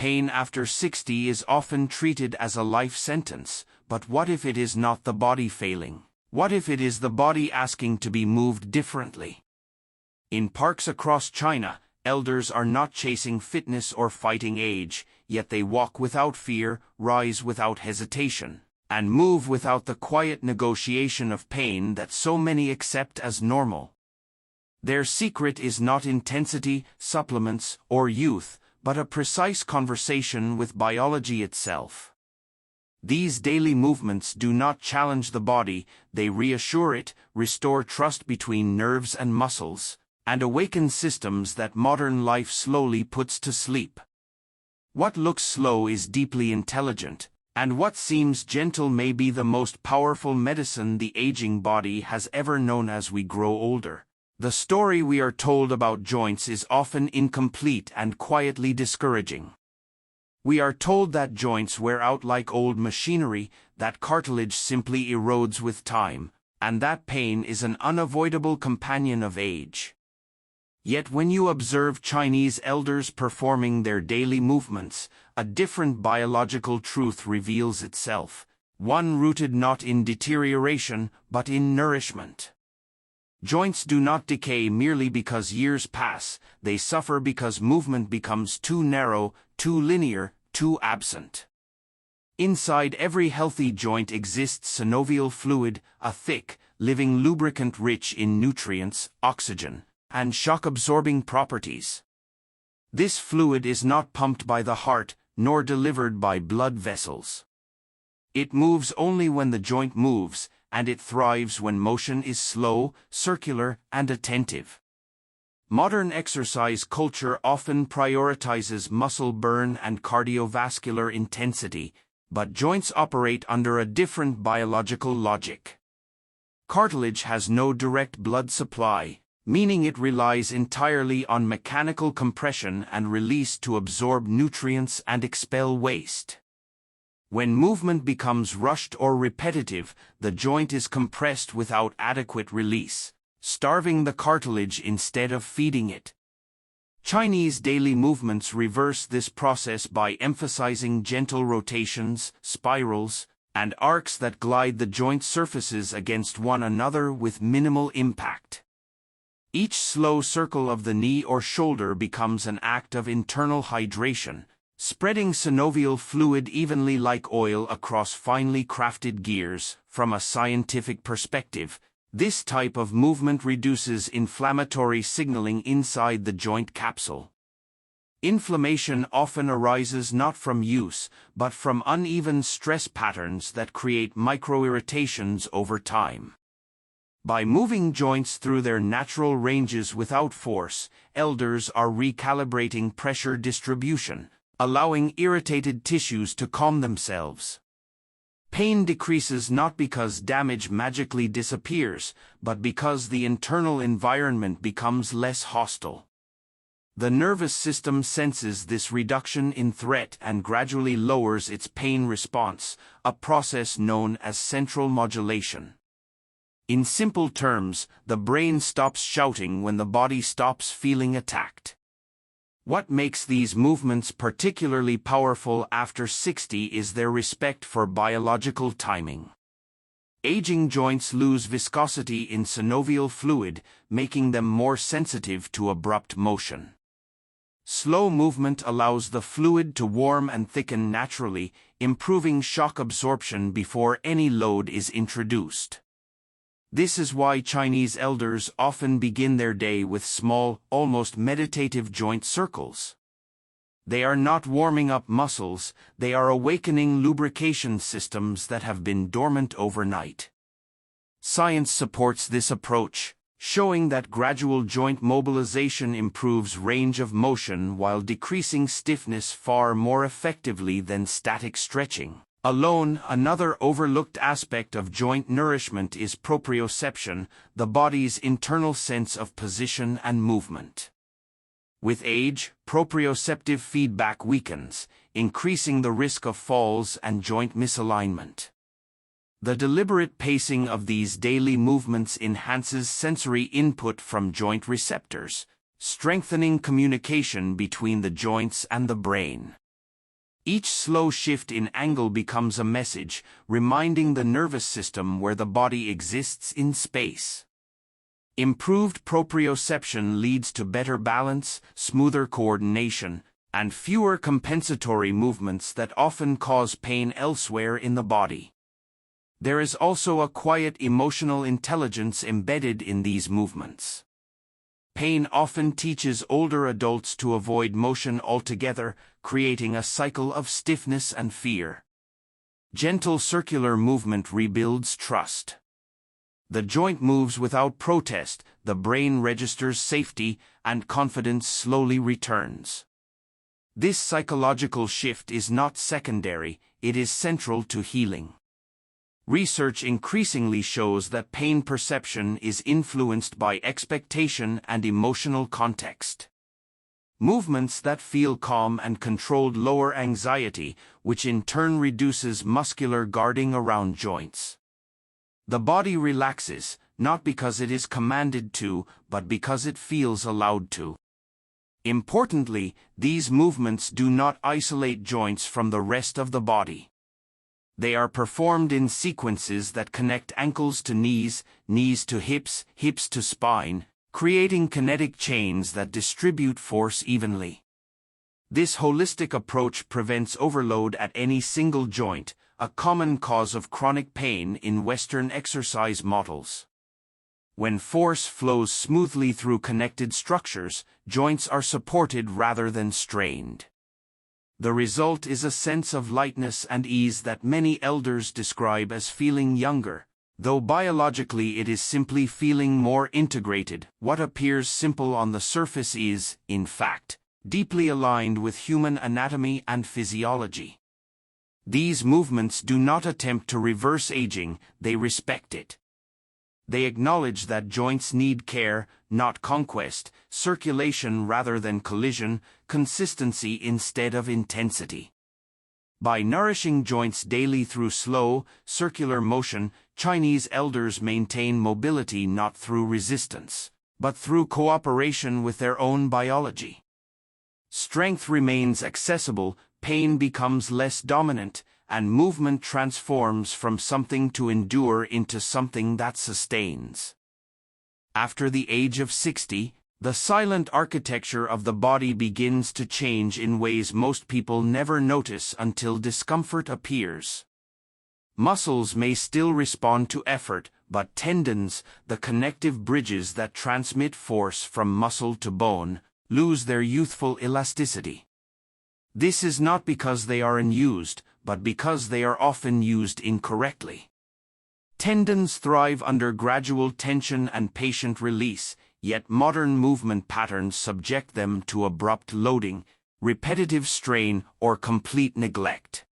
pain after 60 is often treated as a life sentence, but what if it is not the body failing? What if it is the body asking to be moved differently? In parks across China, elders are not chasing fitness or fighting age, yet they walk without fear, rise without hesitation, and move without the quiet negotiation of pain that so many accept as normal. Their secret is not intensity, supplements, or youth, but a precise conversation with biology itself. These daily movements do not challenge the body, they reassure it, restore trust between nerves and muscles, and awaken systems that modern life slowly puts to sleep. What looks slow is deeply intelligent, and what seems gentle may be the most powerful medicine the aging body has ever known. As we grow older, the story we are told about joints is often incomplete and quietly discouraging. We are told that joints wear out like old machinery, that cartilage simply erodes with time, and that pain is an unavoidable companion of age. Yet when you observe Chinese elders performing their daily movements, a different biological truth reveals itself, one rooted not in deterioration but in nourishment. Joints do not decay merely because years pass, they suffer because movement becomes too narrow, too linear, too absent. Inside every healthy joint exists synovial fluid, a thick, living lubricant rich in nutrients, oxygen, and shock-absorbing properties. This fluid is not pumped by the heart, nor delivered by blood vessels. It moves only when the joint moves, and it thrives when motion is slow, circular, and attentive. Modern exercise culture often prioritizes muscle burn and cardiovascular intensity, but joints operate under a different biological logic. Cartilage has no direct blood supply, meaning it relies entirely on mechanical compression and release to absorb nutrients and expel waste. When movement becomes rushed or repetitive, the joint is compressed without adequate release, starving the cartilage instead of feeding it. Chinese daily movements reverse this process by emphasizing gentle rotations, spirals, and arcs that glide the joint surfaces against one another with minimal impact. Each slow circle of the knee or shoulder becomes an act of internal hydration, spreading synovial fluid evenly like oil across finely crafted gears. From a scientific perspective, this type of movement reduces inflammatory signaling inside the joint capsule. Inflammation often arises not from use, but from uneven stress patterns that create microirritations over time. By moving joints through their natural ranges without force, elders are recalibrating pressure distribution, allowing irritated tissues to calm themselves. Pain decreases not because damage magically disappears, but because the internal environment becomes less hostile. The nervous system senses this reduction in threat and gradually lowers its pain response, a process known as central modulation. In simple terms, the brain stops shouting when the body stops feeling attacked. What makes these movements particularly powerful after 60 is their respect for biological timing. Aging joints lose viscosity in synovial fluid, making them more sensitive to abrupt motion. Slow movement allows the fluid to warm and thicken naturally, improving shock absorption before any load is introduced. This is why Chinese elders often begin their day with small, almost meditative joint circles. They are not warming up muscles, they are awakening lubrication systems that have been dormant overnight. Science supports this approach, showing that gradual joint mobilization improves range of motion while decreasing stiffness far more effectively than static stretching alone. Another overlooked aspect of joint nourishment is proprioception, the body's internal sense of position and movement. With age, proprioceptive feedback weakens, increasing the risk of falls and joint misalignment. The deliberate pacing of these daily movements enhances sensory input from joint receptors, strengthening communication between the joints and the brain. Each slow shift in angle becomes a message, reminding the nervous system where the body exists in space. Improved proprioception leads to better balance, smoother coordination, and fewer compensatory movements that often cause pain elsewhere in the body. There is also a quiet emotional intelligence embedded in these movements. Pain often teaches older adults to avoid motion altogether, creating a cycle of stiffness and fear. Gentle circular movement rebuilds trust. The joint moves without protest, the brain registers safety, and confidence slowly returns. This psychological shift is not secondary, it is central to healing. Research increasingly shows that pain perception is influenced by expectation and emotional context. Movements that feel calm and controlled lower anxiety, which in turn reduces muscular guarding around joints. The body relaxes, not because it is commanded to, but because it feels allowed to. Importantly, these movements do not isolate joints from the rest of the body. They are performed in sequences that connect ankles to knees, knees to hips, hips to spine, creating kinetic chains that distribute force evenly. This holistic approach prevents overload at any single joint, a common cause of chronic pain in Western exercise models. When force flows smoothly through connected structures, joints are supported rather than strained. The result is a sense of lightness and ease that many elders describe as feeling younger, though biologically it is simply feeling more integrated. What appears simple on the surface is, in fact, deeply aligned with human anatomy and physiology. These movements do not attempt to reverse aging, they respect it. They acknowledge that joints need care, not conquest, circulation rather than collision, consistency instead of intensity. By nourishing joints daily through slow, circular motion, Chinese elders maintain mobility not through resistance, but through cooperation with their own biology. Strength remains accessible, pain becomes less dominant, and movement transforms from something to endure into something that sustains. After the age of 60, the silent architecture of the body begins to change in ways most people never notice until discomfort appears. Muscles may still respond to effort, but tendons, the connective bridges that transmit force from muscle to bone, lose their youthful elasticity. This is not because they are unused, but because they are often used incorrectly. Tendons thrive under gradual tension and patient release, yet modern movement patterns subject them to abrupt loading, repetitive strain, or complete neglect.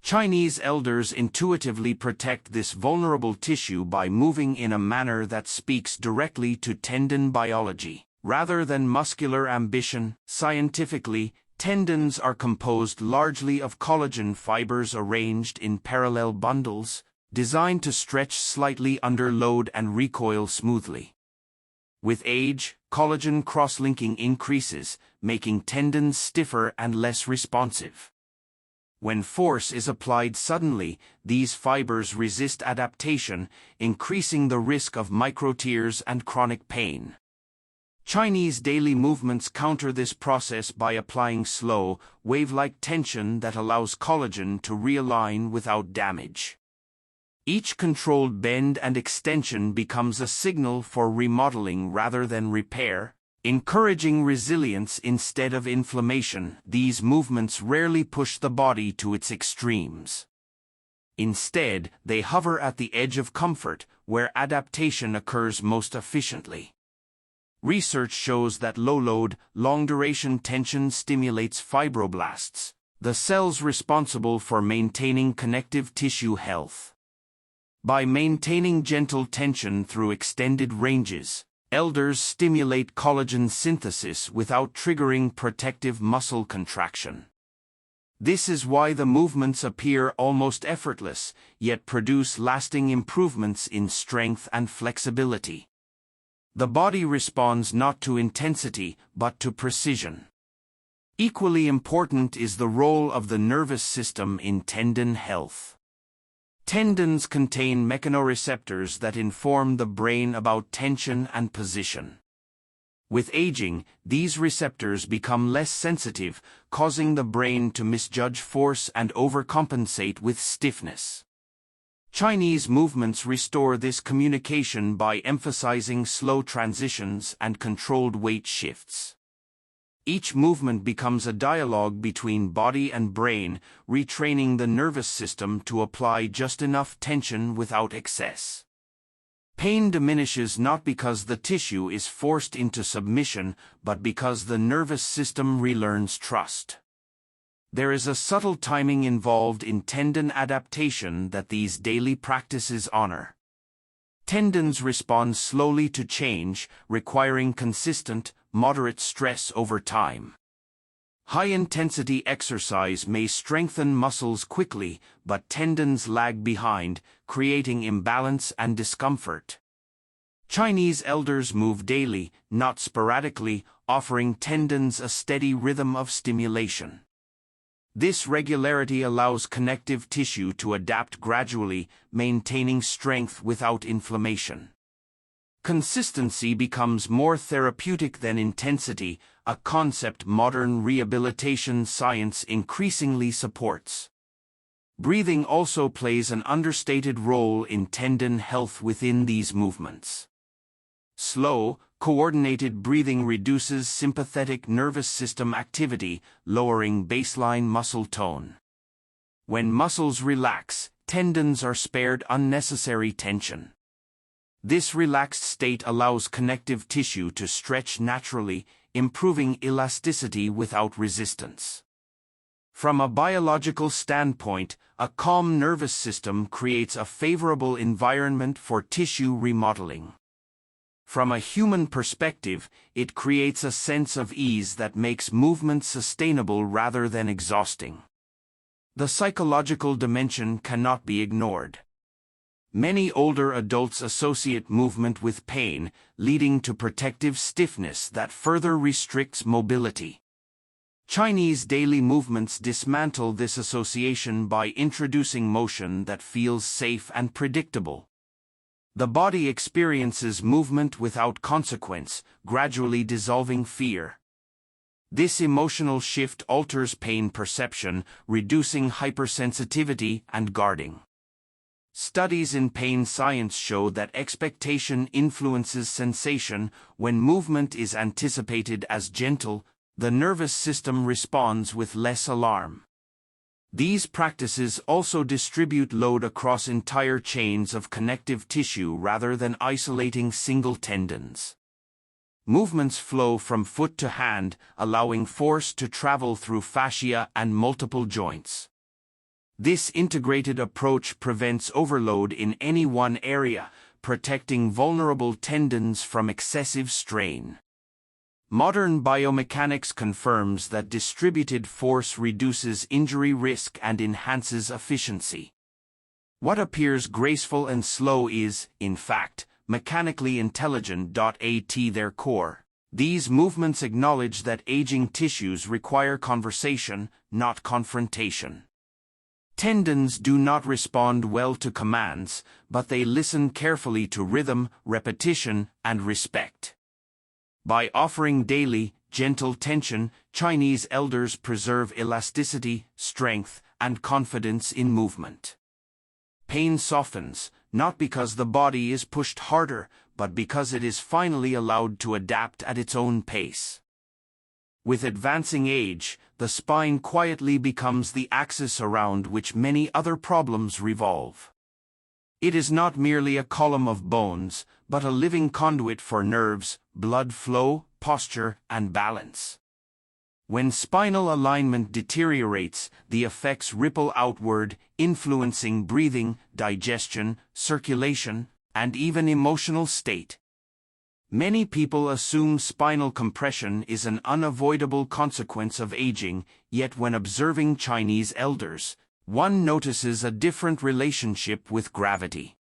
Chinese elders intuitively protect this vulnerable tissue by moving in a manner that speaks directly to tendon biology, rather than muscular ambition. Scientifically, tendons are composed largely of collagen fibers arranged in parallel bundles, designed to stretch slightly under load and recoil smoothly. With age, collagen cross-linking increases, making tendons stiffer and less responsive. When force is applied suddenly, these fibers resist adaptation, increasing the risk of microtears and chronic pain. Chinese daily movements counter this process by applying slow, wave-like tension that allows collagen to realign without damage. Each controlled bend and extension becomes a signal for remodeling rather than repair, encouraging resilience instead of inflammation. These movements rarely push the body to its extremes. Instead, they hover at the edge of comfort, where adaptation occurs most efficiently. Research shows that low-load, long-duration tension stimulates fibroblasts, the cells responsible for maintaining connective tissue health. By maintaining gentle tension through extended ranges, elders stimulate collagen synthesis without triggering protective muscle contraction. This is why the movements appear almost effortless, yet produce lasting improvements in strength and flexibility. The body responds not to intensity, but to precision. Equally important is the role of the nervous system in tendon health. Tendons contain mechanoreceptors that inform the brain about tension and position. With aging, these receptors become less sensitive, causing the brain to misjudge force and overcompensate with stiffness. Chinese movements restore this communication by emphasizing slow transitions and controlled weight shifts. Each movement becomes a dialogue between body and brain, retraining the nervous system to apply just enough tension without excess. Pain diminishes not because the tissue is forced into submission, but because the nervous system relearns trust. There is a subtle timing involved in tendon adaptation that these daily practices honor. Tendons respond slowly to change, requiring consistent, moderate stress over time. High-intensity exercise may strengthen muscles quickly, but tendons lag behind, creating imbalance and discomfort. Chinese elders move daily, not sporadically, offering tendons a steady rhythm of stimulation. This regularity allows connective tissue to adapt gradually, maintaining strength without inflammation. Consistency becomes more therapeutic than intensity, a concept modern rehabilitation science increasingly supports. Breathing also plays an understated role in tendon health within these movements. Slow, coordinated breathing reduces sympathetic nervous system activity, lowering baseline muscle tone. When muscles relax, tendons are spared unnecessary tension. This relaxed state allows connective tissue to stretch naturally, improving elasticity without resistance. From a biological standpoint, a calm nervous system creates a favorable environment for tissue remodeling. From a human perspective, it creates a sense of ease that makes movement sustainable rather than exhausting. The psychological dimension cannot be ignored. Many older adults associate movement with pain, leading to protective stiffness that further restricts mobility. Chinese daily movements dismantle this association by introducing motion that feels safe and predictable. The body experiences movement without consequence, gradually dissolving fear. This emotional shift alters pain perception, reducing hypersensitivity and guarding. Studies in pain science show that expectation influences sensation. When movement is anticipated as gentle, the nervous system responds with less alarm. These practices also distribute load across entire chains of connective tissue rather than isolating single tendons. Movements flow from foot to hand, allowing force to travel through fascia and multiple joints. This integrated approach prevents overload in any one area, protecting vulnerable tendons from excessive strain. Modern biomechanics confirms that distributed force reduces injury risk and enhances efficiency. What appears graceful and slow is, in fact, mechanically intelligent. At their core, these movements acknowledge that aging tissues require conversation, not confrontation. Tendons do not respond well to commands, but they listen carefully to rhythm, repetition, and respect. By offering daily, gentle tension, Chinese elders preserve elasticity, strength, and confidence in movement. Pain softens, not because the body is pushed harder, but because it is finally allowed to adapt at its own pace. With advancing age, the spine quietly becomes the axis around which many other problems revolve. It is not merely a column of bones, but a living conduit for nerves, blood flow, posture, and balance. When spinal alignment deteriorates, the effects ripple outward, influencing breathing, digestion, circulation, and even emotional state. Many people assume spinal compression is an unavoidable consequence of aging, yet when observing Chinese elders, one notices a different relationship with gravity.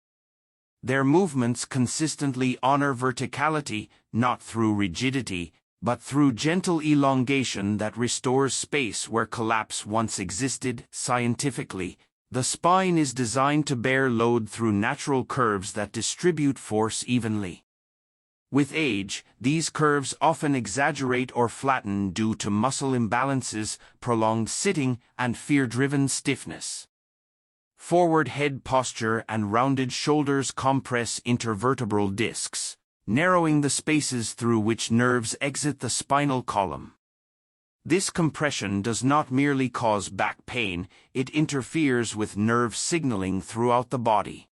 Their movements consistently honor verticality, not through rigidity, but through gentle elongation that restores space where collapse once existed. Scientifically, the spine is designed to bear load through natural curves that distribute force evenly. With age, these curves often exaggerate or flatten due to muscle imbalances, prolonged sitting, and fear-driven stiffness. Forward head posture and rounded shoulders compress intervertebral discs, narrowing the spaces through which nerves exit the spinal column. This compression does not merely cause back pain, it interferes with nerve signaling throughout the body.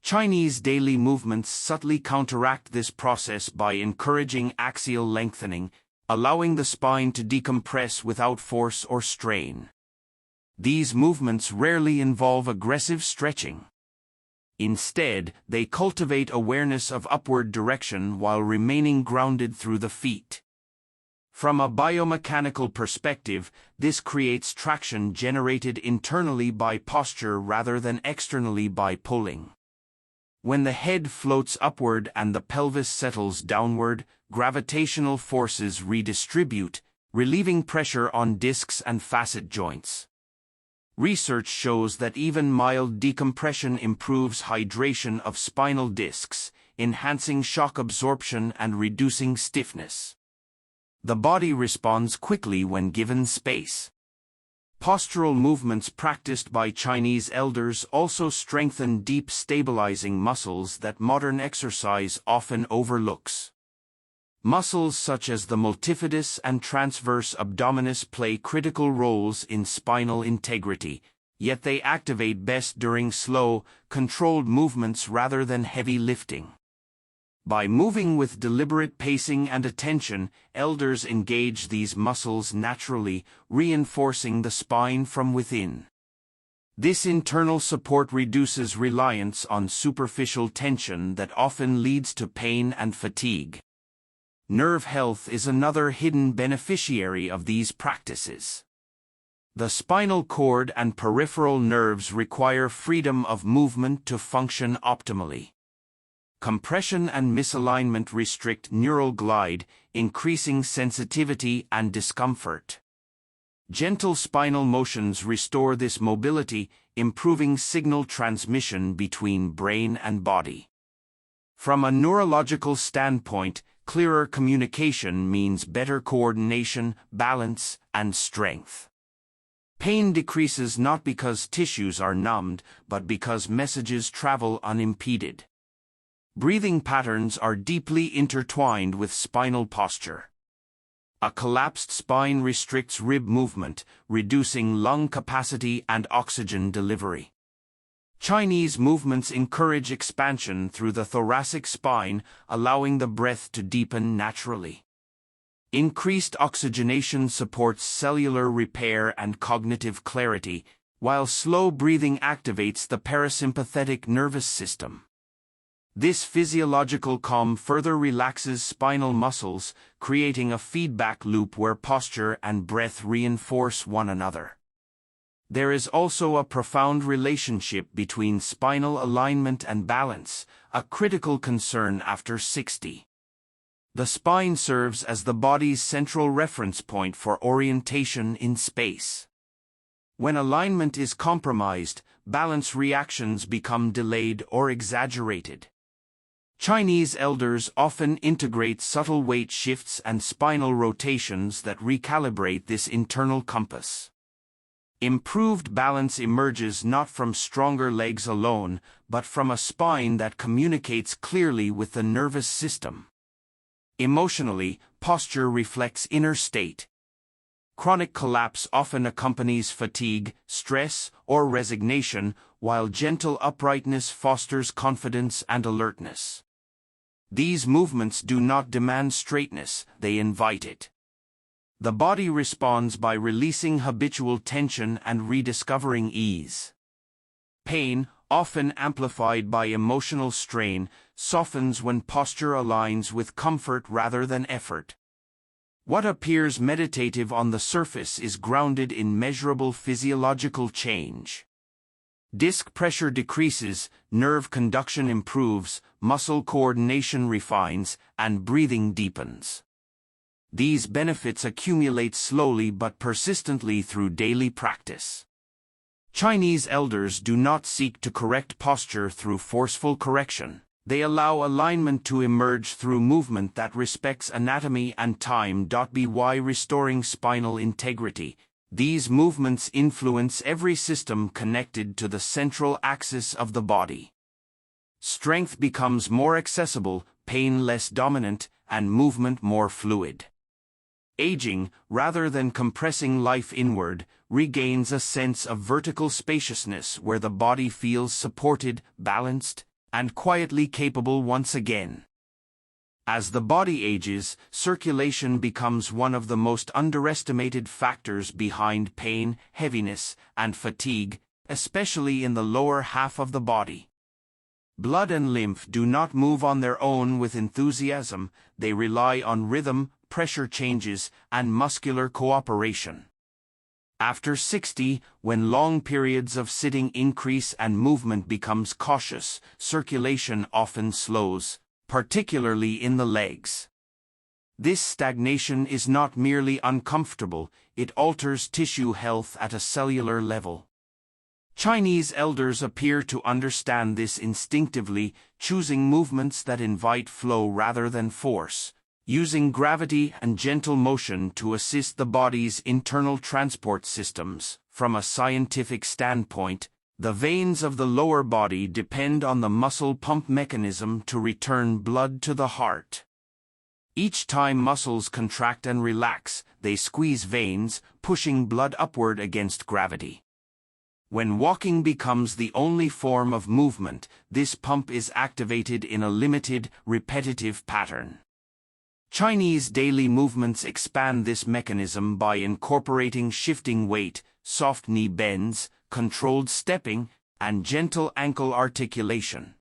Chinese daily movements subtly counteract this process by encouraging axial lengthening, allowing the spine to decompress without force or strain. These movements rarely involve aggressive stretching. Instead, they cultivate awareness of upward direction while remaining grounded through the feet. From a biomechanical perspective, this creates traction generated internally by posture rather than externally by pulling. When the head floats upward and the pelvis settles downward, gravitational forces redistribute, relieving pressure on discs and facet joints. Research shows that even mild decompression improves hydration of spinal discs, enhancing shock absorption and reducing stiffness. The body responds quickly when given space. Postural movements practiced by Chinese elders also strengthen deep stabilizing muscles that modern exercise often overlooks. Muscles such as the multifidus and transverse abdominis play critical roles in spinal integrity, yet they activate best during slow, controlled movements rather than heavy lifting. By moving with deliberate pacing and attention, elders engage these muscles naturally, reinforcing the spine from within. This internal support reduces reliance on superficial tension that often leads to pain and fatigue. Nerve health is another hidden beneficiary of these practices. The spinal cord and peripheral nerves require freedom of movement to function optimally. Compression and misalignment restrict neural glide, increasing sensitivity and discomfort. Gentle spinal motions restore this mobility, improving signal transmission between brain and body. From a neurological standpoint, clearer communication means better coordination, balance, and strength. Pain decreases not because tissues are numbed, but because messages travel unimpeded. Breathing patterns are deeply intertwined with spinal posture. A collapsed spine restricts rib movement, reducing lung capacity and oxygen delivery. Chinese movements encourage expansion through the thoracic spine, allowing the breath to deepen naturally. Increased oxygenation supports cellular repair and cognitive clarity, while slow breathing activates the parasympathetic nervous system. This physiological calm further relaxes spinal muscles, creating a feedback loop where posture and breath reinforce one another. There is also a profound relationship between spinal alignment and balance, a critical concern after 60. The spine serves as the body's central reference point for orientation in space. When alignment is compromised, balance reactions become delayed or exaggerated. Chinese elders often integrate subtle weight shifts and spinal rotations that recalibrate this internal compass. Improved balance emerges not from stronger legs alone, but from a spine that communicates clearly with the nervous system. Emotionally, posture reflects inner state. Chronic collapse often accompanies fatigue, stress, or resignation, while gentle uprightness fosters confidence and alertness. These movements do not demand straightness, they invite it. The body responds by releasing habitual tension and rediscovering ease. Pain, often amplified by emotional strain, softens when posture aligns with comfort rather than effort. What appears meditative on the surface is grounded in measurable physiological change. Disc pressure decreases, nerve conduction improves, muscle coordination refines, and breathing deepens. These benefits accumulate slowly but persistently through daily practice. Chinese elders do not seek to correct posture through forceful correction. They allow alignment to emerge through movement that respects anatomy and time. By restoring spinal integrity, these movements influence every system connected to the central axis of the body. Strength becomes more accessible, pain less dominant, and movement more fluid. Aging, rather than compressing life inward, regains a sense of vertical spaciousness where the body feels supported, balanced, and quietly capable once again. As the body ages, circulation becomes one of the most underestimated factors behind pain, heaviness, and fatigue, especially in the lower half of the body. Blood and lymph do not move on their own with enthusiasm, they rely on rhythm, pressure changes, and muscular cooperation. After 60, when long periods of sitting increase and movement becomes cautious, circulation often slows, particularly in the legs. This stagnation is not merely uncomfortable, it alters tissue health at a cellular level. Chinese elders appear to understand this instinctively, choosing movements that invite flow rather than force, using gravity and gentle motion to assist the body's internal transport systems. From a scientific standpoint, the veins of the lower body depend on the muscle pump mechanism to return blood to the heart. Each time muscles contract and relax, they squeeze veins, pushing blood upward against gravity. When walking becomes the only form of movement, this pump is activated in a limited, repetitive pattern. Chinese daily movements expand this mechanism by incorporating shifting weight, soft knee bends, controlled stepping, and gentle ankle articulation.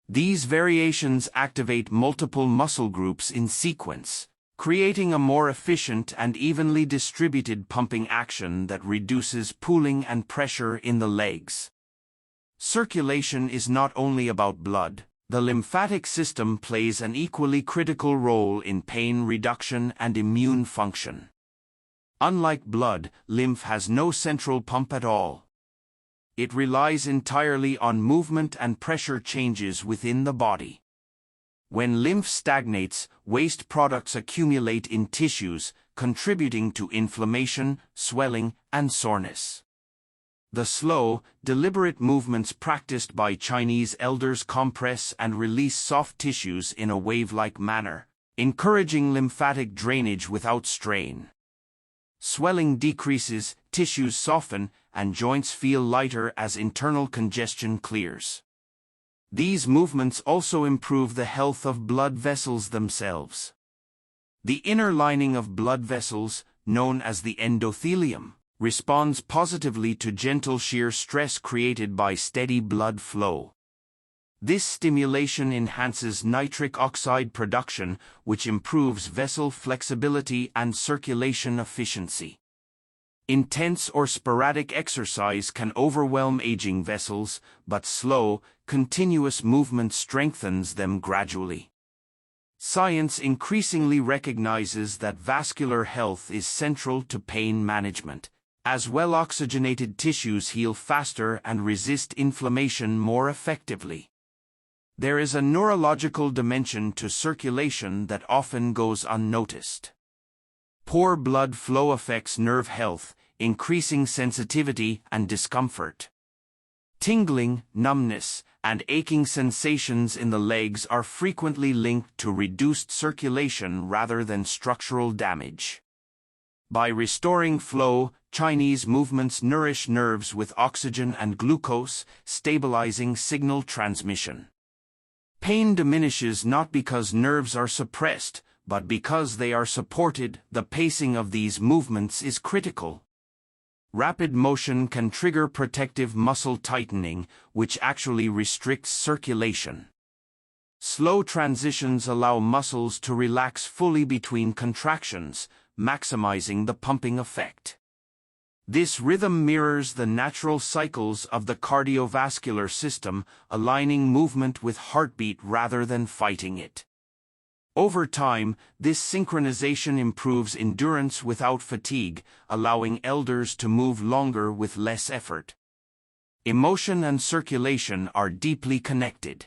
These variations activate multiple muscle groups in sequence, creating a more efficient and evenly distributed pumping action that reduces pooling and pressure in the legs. Circulation is not only about blood. The lymphatic system plays an equally critical role in pain reduction and immune function. Unlike blood, lymph has no central pump at all. It relies entirely on movement and pressure changes within the body. When lymph stagnates, waste products accumulate in tissues, contributing to inflammation, swelling, and soreness. The slow, deliberate movements practiced by Chinese elders compress and release soft tissues in a wave-like manner, encouraging lymphatic drainage without strain. Swelling decreases, tissues soften, and joints feel lighter as internal congestion clears. These movements also improve the health of blood vessels themselves. The inner lining of blood vessels, known as the endothelium, responds positively to gentle shear stress created by steady blood flow. This stimulation enhances nitric oxide production, which improves vessel flexibility and circulation efficiency. Intense or sporadic exercise can overwhelm aging vessels, but slow, continuous movement strengthens them gradually. Science increasingly recognizes that vascular health is central to pain management. As well-oxygenated tissues heal faster and resist inflammation more effectively. There is a neurological dimension to circulation that often goes unnoticed. Poor blood flow affects nerve health, increasing sensitivity and discomfort. Tingling, numbness, and aching sensations in the legs are frequently linked to reduced circulation rather than structural damage. By restoring flow, Chinese movements nourish nerves with oxygen and glucose, stabilizing signal transmission. Pain diminishes not because nerves are suppressed, but because they are supported. The pacing of these movements is critical. Rapid motion can trigger protective muscle tightening, which actually restricts circulation. Slow transitions allow muscles to relax fully between contractions, maximizing the pumping effect. This rhythm mirrors the natural cycles of the cardiovascular system, aligning movement with heartbeat rather than fighting it. Over time, this synchronization improves endurance without fatigue, allowing elders to move longer with less effort. Emotion and circulation are deeply connected.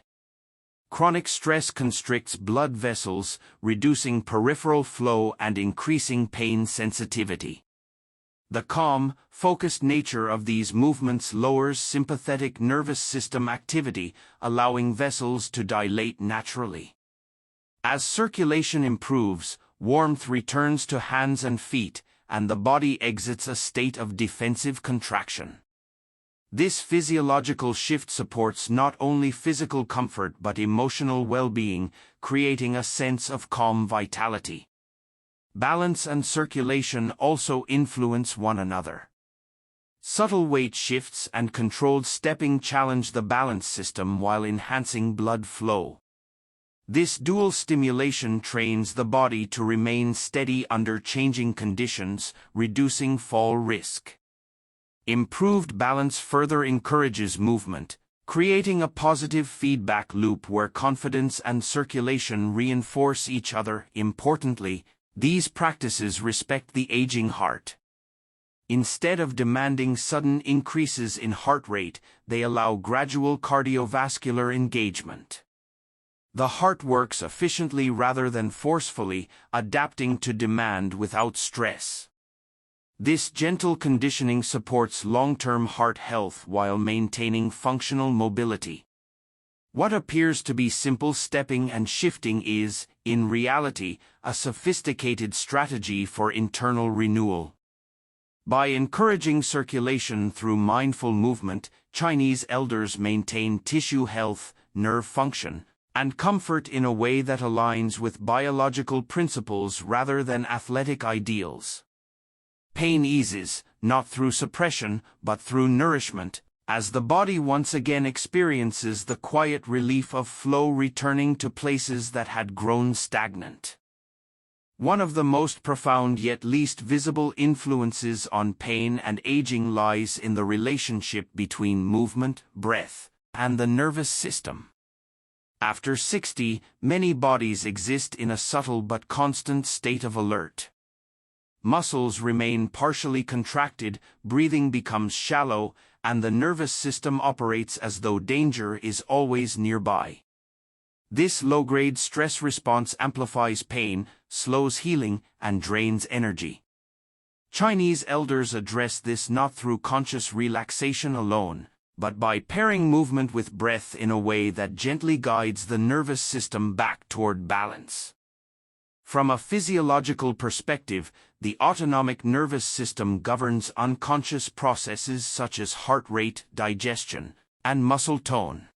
Chronic stress constricts blood vessels, reducing peripheral flow and increasing pain sensitivity. The calm, focused nature of these movements lowers sympathetic nervous system activity, allowing vessels to dilate naturally. As circulation improves, warmth returns to hands and feet, and the body exits a state of defensive contraction. This physiological shift supports not only physical comfort but emotional well-being, creating a sense of calm vitality. Balance and circulation also influence one another. Subtle weight shifts and controlled stepping challenge the balance system while enhancing blood flow. This dual stimulation trains the body to remain steady under changing conditions, reducing fall risk. Improved balance further encourages movement, creating a positive feedback loop where confidence and circulation reinforce each other. Importantly, these practices respect the aging heart. Instead of demanding sudden increases in heart rate, they allow gradual cardiovascular engagement. The heart works efficiently rather than forcefully, adapting to demand without stress. This gentle conditioning supports long-term heart health while maintaining functional mobility. What appears to be simple stepping and shifting is, in reality, a sophisticated strategy for internal renewal. By encouraging circulation through mindful movement, Chinese elders maintain tissue health, nerve function, and comfort in a way that aligns with biological principles rather than athletic ideals. Pain eases, not through suppression, but through nourishment, as the body once again experiences the quiet relief of flow returning to places that had grown stagnant. One of the most profound yet least visible influences on pain and aging lies in the relationship between movement, breath, and the nervous system. After 60, many bodies exist in a subtle but constant state of alert. Muscles remain partially contracted, breathing becomes shallow, and the nervous system operates as though danger is always nearby. This low-grade stress response amplifies pain, slows healing, and drains energy. Chinese elders address this not through conscious relaxation alone, but by pairing movement with breath in a way that gently guides the nervous system back toward balance. From a physiological perspective, the autonomic nervous system governs unconscious processes such as heart rate, digestion, and muscle tone.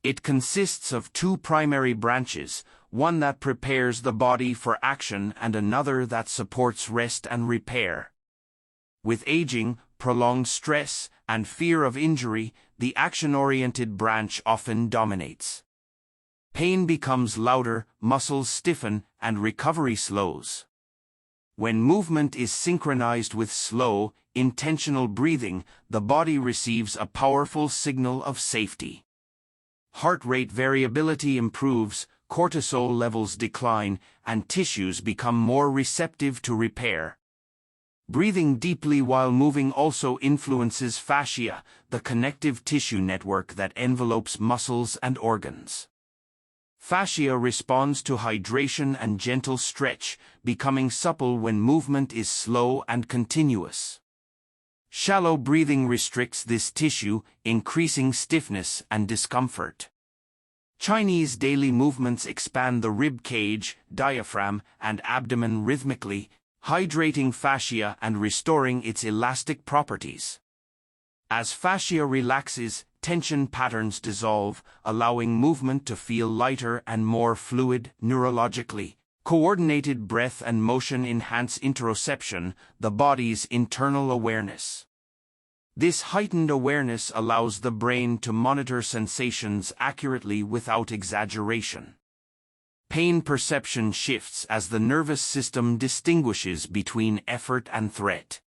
It consists of two primary branches, one that prepares the body for action and another that supports rest and repair. With aging, prolonged stress, and fear of injury, the action-oriented branch often dominates. Pain becomes louder, muscles stiffen, and recovery slows. When movement is synchronized with slow, intentional breathing, the body receives a powerful signal of safety. Heart rate variability improves, cortisol levels decline, and tissues become more receptive to repair. Breathing deeply while moving also influences fascia, the connective tissue network that envelopes muscles and organs. Fascia responds to hydration and gentle stretch, becoming supple when movement is slow and continuous. Shallow breathing restricts this tissue, increasing stiffness and discomfort. Chinese daily movements expand the rib cage, diaphragm, and abdomen rhythmically, hydrating fascia and restoring its elastic properties. As fascia relaxes, tension patterns dissolve, allowing movement to feel lighter and more fluid. Neurologically, coordinated breath and motion enhance interoception, the body's internal awareness. This heightened awareness allows the brain to monitor sensations accurately without exaggeration. Pain perception shifts as the nervous system distinguishes between effort and threat.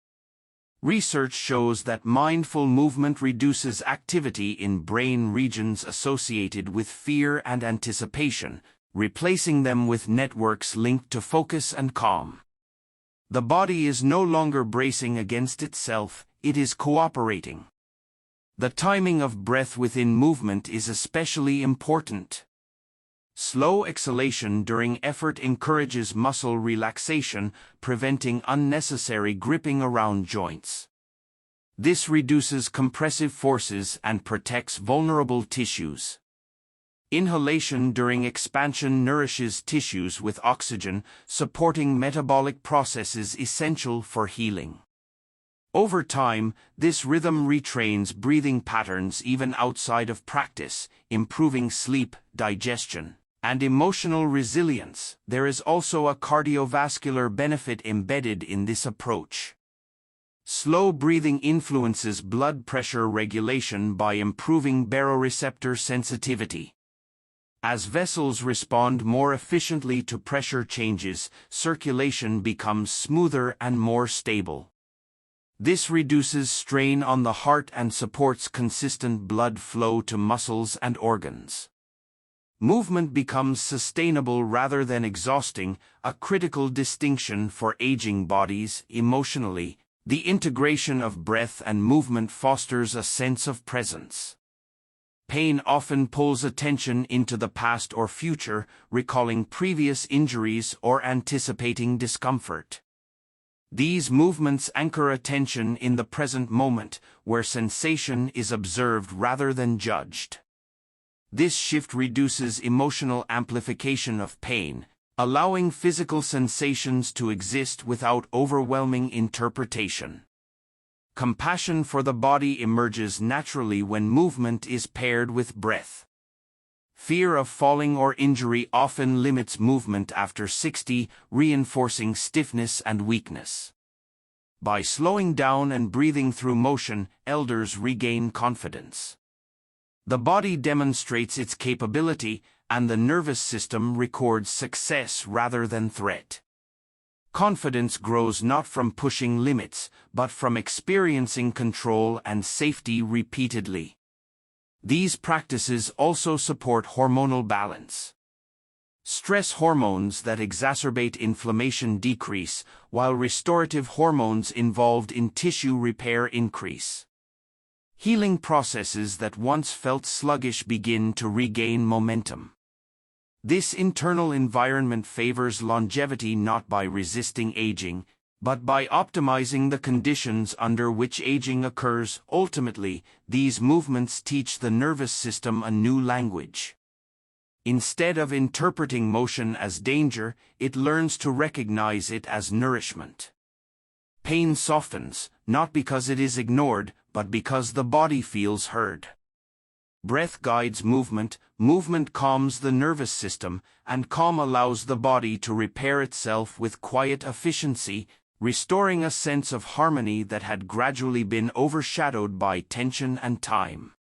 Research shows that mindful movement reduces activity in brain regions associated with fear and anticipation, replacing them with networks linked to focus and calm. The body is no longer bracing against itself, it is cooperating. The timing of breath within movement is especially important. Slow exhalation during effort encourages muscle relaxation, preventing unnecessary gripping around joints. This reduces compressive forces and protects vulnerable tissues. Inhalation during expansion nourishes tissues with oxygen, supporting metabolic processes essential for healing. Over time, this rhythm retrains breathing patterns even outside of practice, improving sleep, digestion, and emotional resilience. There is also a cardiovascular benefit embedded in this approach. Slow breathing influences blood pressure regulation by improving baroreceptor sensitivity. As vessels respond more efficiently to pressure changes, circulation becomes smoother and more stable. This reduces strain on the heart and supports consistent blood flow to muscles and organs. Movement becomes sustainable rather than exhausting, a critical distinction for aging bodies. Emotionally, the integration of breath and movement fosters a sense of presence. Pain often pulls attention into the past or future, recalling previous injuries or anticipating discomfort. These movements anchor attention in the present moment, where sensation is observed rather than judged. This shift reduces emotional amplification of pain, allowing physical sensations to exist without overwhelming interpretation. Compassion for the body emerges naturally when movement is paired with breath. Fear of falling or injury often limits movement after 60, reinforcing stiffness and weakness. By slowing down and breathing through motion, elders regain confidence. The body demonstrates its capability, and the nervous system records success rather than threat. Confidence grows not from pushing limits, but from experiencing control and safety repeatedly. These practices also support hormonal balance. Stress hormones that exacerbate inflammation decrease, while restorative hormones involved in tissue repair increase. Healing processes that once felt sluggish begin to regain momentum. This internal environment favors longevity not by resisting aging, but by optimizing the conditions under which aging occurs. Ultimately, these movements teach the nervous system a new language. Instead of interpreting motion as danger, it learns to recognize it as nourishment. Pain softens, not because it is ignored, but because the body feels heard. Breath guides movement, movement calms the nervous system, and calm allows the body to repair itself with quiet efficiency, restoring a sense of harmony that had gradually been overshadowed by tension and time.